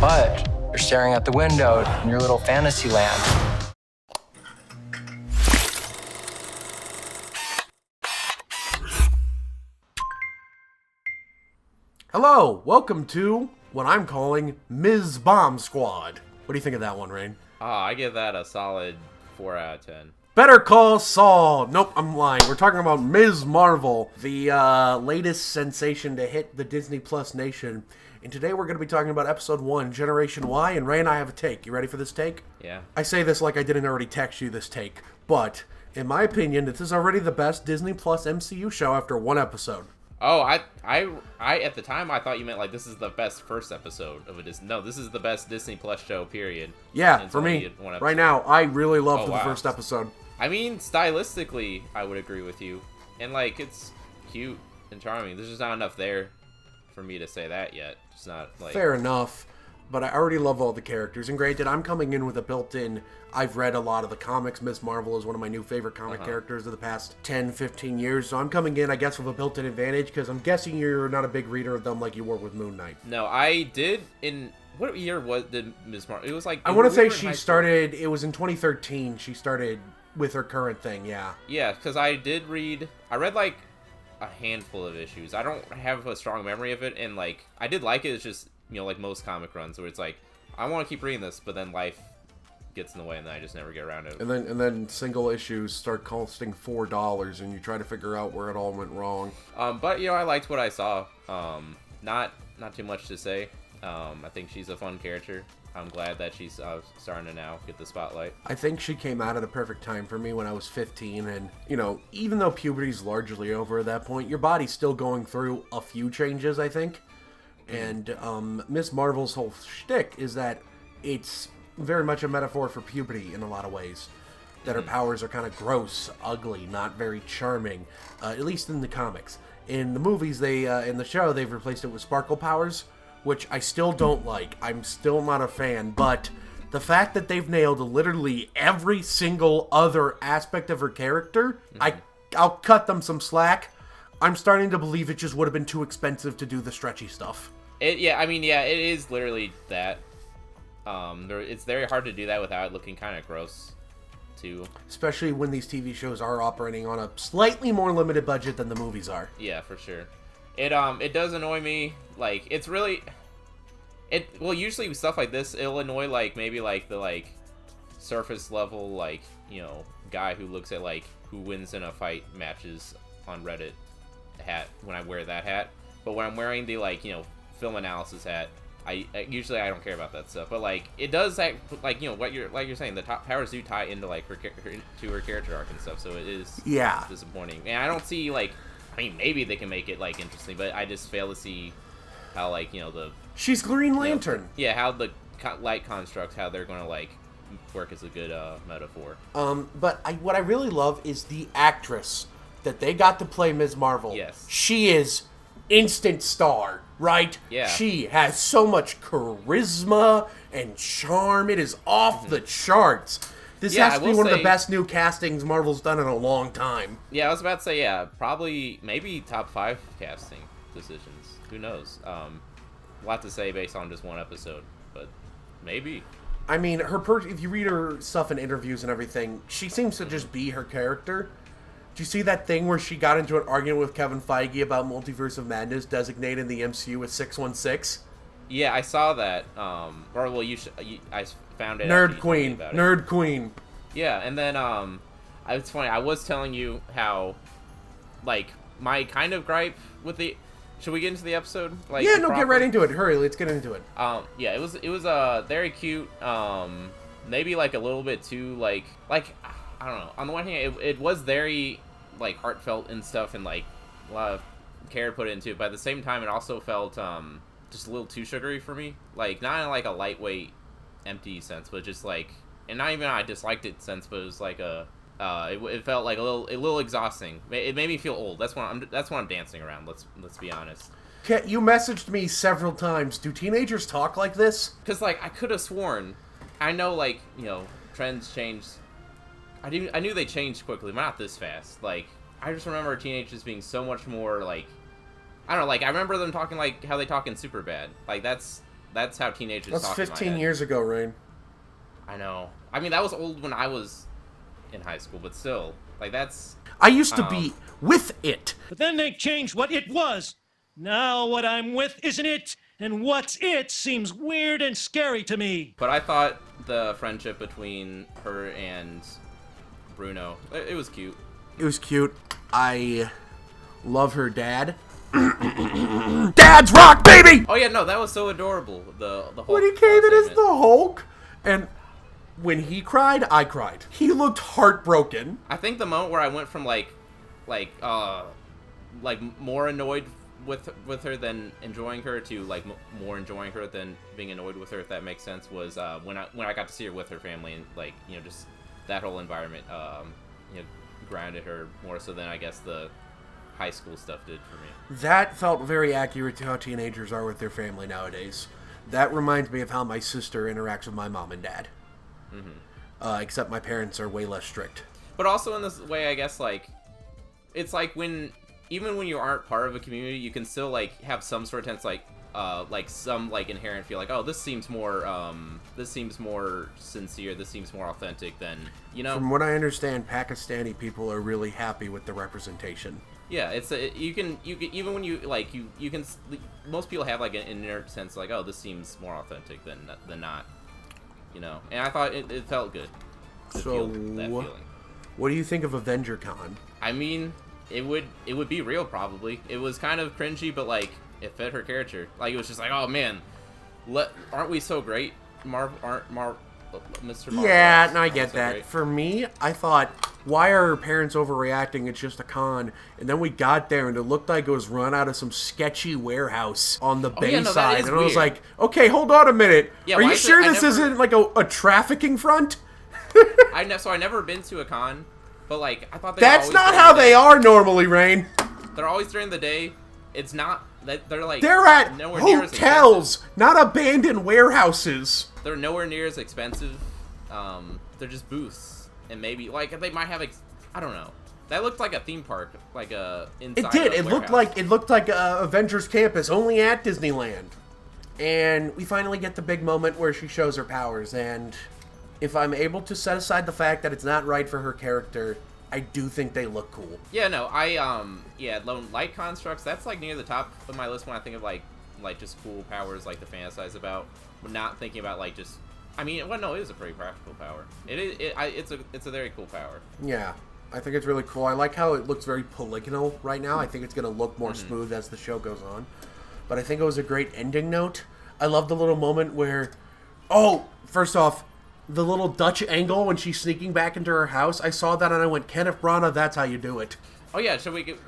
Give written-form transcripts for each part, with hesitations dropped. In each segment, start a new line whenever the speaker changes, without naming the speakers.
But you're staring out the window in your little fantasy land.
Hello, welcome to what I'm calling Ms. Bomb Squad. What do you think of that one, Rein?
I give that a solid 4 out of 10.
Better Call Saul. Nope, I'm lying. We're talking about Ms. Marvel, the latest sensation to hit the Disney Plus nation. And today we're going to be talking about Episode 1, Generation Y, and Rein, I have a take. You ready for this take?
Yeah.
I say this like I didn't already text you this take, but in my opinion, this is already the best Disney Plus MCU show after one episode.
Oh, I at the time I thought you meant like this is the best first episode of a Disney. No, this is the best Disney Plus show, period.
Yeah, for me, right now, I really loved the first episode.
I mean, stylistically, I would agree with you. And like, it's cute and charming. There's just not enough there for me to say that yet. It's not like...
Fair enough. But I already love all the characters. And granted, I'm coming in with a built-in... I've read a lot of the comics. Ms. Marvel is one of my new favorite comic characters of the past 10, 15 years. So I'm coming in, I guess, with a built-in advantage, because I'm guessing you're not a big reader of them like you were with Moon Knight.
No, I did in... What year did Ms. Marvel... It was like...
I want to say she started... It was in 2013. She started with her current thing, yeah.
Yeah, because I did read... I read, like, a handful of issues. I don't have a strong memory of it, and, like, I did like it. It's just... You know, like most comic runs where it's like, I want to keep reading this, but then life gets in the way and then I just never get around to it.
And then single issues start costing $4 and you try to figure out where it all went wrong.
But, you know, I liked what I saw. Not too much to say. I think she's a fun character. I'm glad that she's starting to now get the spotlight.
I think she came out at a perfect time for me when I was 15, and, you know, even though puberty's largely over at that point, your body's still going through a few changes, I think. And Ms. Marvel's whole shtick is that it's very much a metaphor for puberty in a lot of ways. That her powers are kind of gross, ugly, not very charming, at least in the comics. In the movies, in the show, they've replaced it with sparkle powers, which I still don't like. I'm still not a fan, but the fact that they've nailed literally every single other aspect of her character, I'll cut them some slack. I'm starting to believe it just would have been too expensive to do the stretchy stuff.
It is literally that. It's very hard to do that without it looking kind of gross, too.
Especially when these TV shows are operating on a slightly more limited budget than the movies are.
Yeah, for sure. It does annoy me. Like, it's really... Well, usually with stuff like this, it'll annoy, like, maybe, like, the, like, surface level, like, you know, guy who looks at, like, who wins in a fight matches on Reddit hat when I wear that hat. But when I'm wearing the, like, you know, film analysis hat, I usually I don't care about that stuff. But like it does act like, you know, what you're saying, the top powers do tie into like her character arc and stuff. So it is disappointing. And I don't see like, I mean, maybe they can make it like interesting, but I just fail to see how, like, you know,
she's Green Lantern.
How the light constructs, how they're going to like work as a good metaphor.
But what I really love is the actress that they got to play Ms. Marvel.
Yes.
She is instant star, right?
Yeah.
She has so much charisma and charm. It is off the charts. This has to be one of the best new castings Marvel's done in a long time.
Yeah, I was about to say, probably, maybe top 5 casting decisions. Who knows? A lot to say based on just one episode, but maybe.
I mean, if you read her stuff in interviews and everything, she seems to just be her character. Do you see that thing where she got into an argument with Kevin Feige about Multiverse of Madness designating the MCU as 616?
Yeah, I saw that. I found it.
Nerd Queen.
Yeah, and then it's funny. I was telling you how, like, my kind of gripe with the. Should we get into the episode? Like,
yeah, no, get right into it. Hurry, let's get into it.
Yeah, it was very cute. Maybe like a little bit too like. I don't know. On the one hand, it was very, like, heartfelt and stuff, and, like, a lot of care put into it. But at the same time, it also felt just a little too sugary for me. Like, not in, like, a lightweight, empty sense, but just, like... And not even I disliked it sense, but it was, like, it felt, like, a little exhausting. It made me feel old. That's what I'm dancing around, let's be honest.
You messaged me several times. Do teenagers talk like this?
Because, like, I could have sworn... I know, like, you know, trends change... I knew they changed quickly, but not this fast. Like, I just remember teenagers being so much more like, I don't know, like I remember them talking like how they talk in Superbad. Like that's how teenagers
That's
talk.
15 years ago, Rein.
I know. I mean, that was old when I was in high school, but still, like that's.
I used to be with it.
But then they changed what it was. Now what I'm with isn't it, and what's it seems weird and scary to me.
But I thought the friendship between her and Bruno, it was cute.
It was cute. I love her dad. Dad's rock, baby!
Oh yeah, no, that was so adorable. The Hulk
When he came in as
segment.
the Hulk, and when he cried, I cried. He looked heartbroken.
I think the moment where I went from like more annoyed with her than enjoying her to like more enjoying her than being annoyed with her, if that makes sense, was when I got to see her with her family, and like, you know, just that whole environment you know, grounded her more so than I guess the high school stuff did for me.
That felt very accurate to how teenagers are with their family nowadays. That reminds me of how my sister interacts with my mom and dad. Except my parents are way less strict.
But also in this way, I guess, like, it's like even when you aren't part of a community, you can still like have some sort of sense, like some like inherent feel like, oh, this seems more sincere, this seems more authentic than, you know.
From what I understand, Pakistani people are really happy with the representation.
Yeah, you can even when you like you can, most people have like an inner sense like, oh, this seems more authentic than not, you know. And I thought it felt good to feel that feeling.
What do you think of Avenger Con?
I mean, it would be real probably. It was kind of cringy, but like it fit her character. Like it was just like, oh man, aren't we so great? Mr. Marvel.
Yeah, no, I get
so
that.
great.
For me, I thought, why are her parents overreacting? It's just a con. And then we got there, and it looked like it was run out of some sketchy warehouse on the bay
no, that
side.
is
And I was
weird.
like, okay, hold on a minute.
Yeah,
are
why
you
is
sure
it- I
this
never-
isn't like a trafficking front?
So I never been to a con, but like I thought
That's not how they are normally, Rain.
They're always during the day. It's not that they're like
They're at
nowhere near as
hotels,
expensive.
not abandoned warehouses.
They're nowhere near as expensive. They're just booths, and maybe like they might have. I don't know. That looked like a theme park, like a inside.
It did.
a
It looked
warehouse.
like Avengers Campus, only at Disneyland. And we finally get the big moment where she shows her powers. And if I'm able to set aside the fact that it's not right for her character, I do think they look cool.
Yeah, no, lone light constructs. That's like near the top of my list when I think of like just cool powers like to fantasize about. But not thinking about like just. I mean, well, no, it is a pretty practical power. It's a very cool power.
Yeah, I think it's really cool. I like how it looks very polygonal right now. I think it's going to look more smooth as the show goes on. But I think it was a great ending note. I love the little moment where, first off, the little Dutch angle when she's sneaking back into her house. I saw that and I went, Kenneth Branagh, that's how you do it.
Oh yeah, should we get?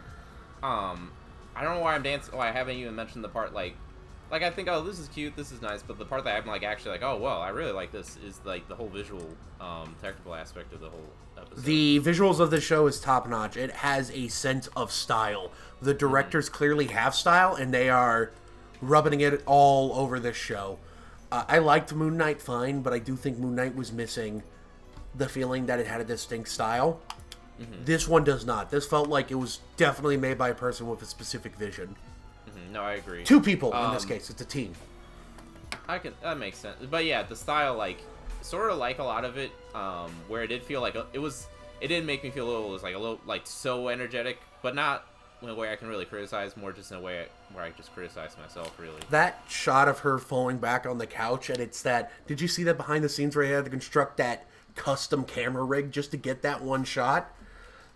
I don't know why I'm dancing. Oh, I haven't even mentioned the part like I think, oh, this is cute, this is nice, but the part that I'm like actually like, oh well, I really like this is like the whole visual, technical aspect of the whole episode.
The visuals of the show is top notch. It has a sense of style. The directors clearly have style, and they are rubbing it all over this show. I liked Moon Knight fine, but I do think Moon Knight was missing the feeling that it had a distinct style. This one does not. This felt like it was definitely made by a person with a specific vision.
No, I agree.
Two people in this case. It's a team.
That makes sense. But yeah, the style, like, sort of like a lot of it, where it did feel like it did make me feel a little like so energetic, but not in a way I can really criticize, more just in a way where I just criticize myself, really.
That shot of her falling back on the couch, and it's that. Did you see that behind the scenes where he had to construct that custom camera rig just to get that one shot?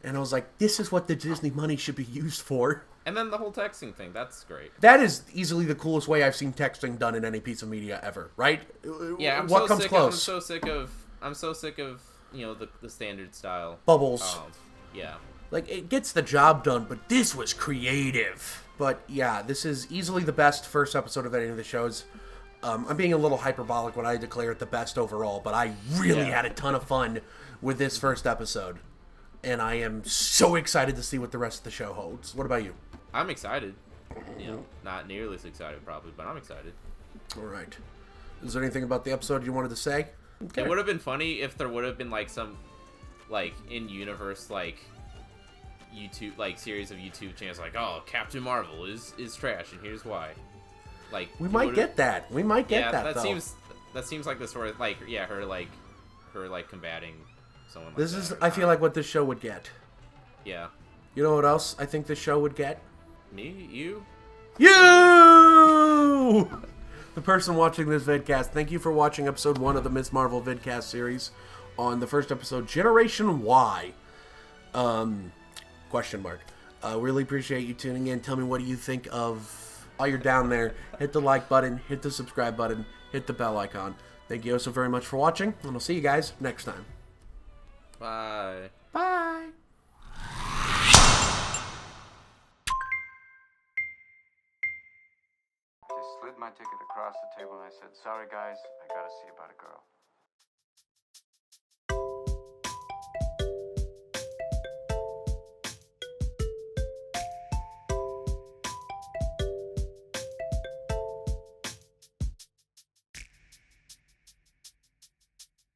And I was like, this is what the Disney money should be used for.
And then the whole texting thing, that's great.
That is easily the coolest way I've seen texting done in any piece of media ever, right?
Yeah,
what comes close?
I'm so sick of the standard style
Bubbles.
Yeah.
Like, it gets the job done, but this was creative. But yeah, this is easily the best first episode of any of the shows. I'm being a little hyperbolic when I declare it the best overall, but I really had a ton of fun with this first episode. And I am so excited to see what the rest of the show holds. What about you?
I'm excited. Not nearly as excited probably, but I'm excited.
All right. Is there anything about the episode you wanted to say? Okay.
It would have been funny if there would have been like some, like, in-universe, like, YouTube, like series of YouTube channels, like, oh, Captain Marvel is trash, and here's why. Like
we might get that. We might get that.
That seems like the sort of like her combating someone. Like
This
that
is
or
I feel like what this show would get.
Yeah.
You know what else I think this show would get?
Me, you.
The person watching this vidcast, thank you for watching episode 1 of the Ms. Marvel vidcast series. On the first episode, Generation Y. Question mark. Really appreciate you tuning in. Tell me, what do you think of... While you're down there, hit the like button, hit the subscribe button, hit the bell icon. Thank you so very much for watching, and I'll see you guys next time.
Bye.
Bye!
Just slid my ticket across the table and I said, sorry guys, I gotta see about a girl.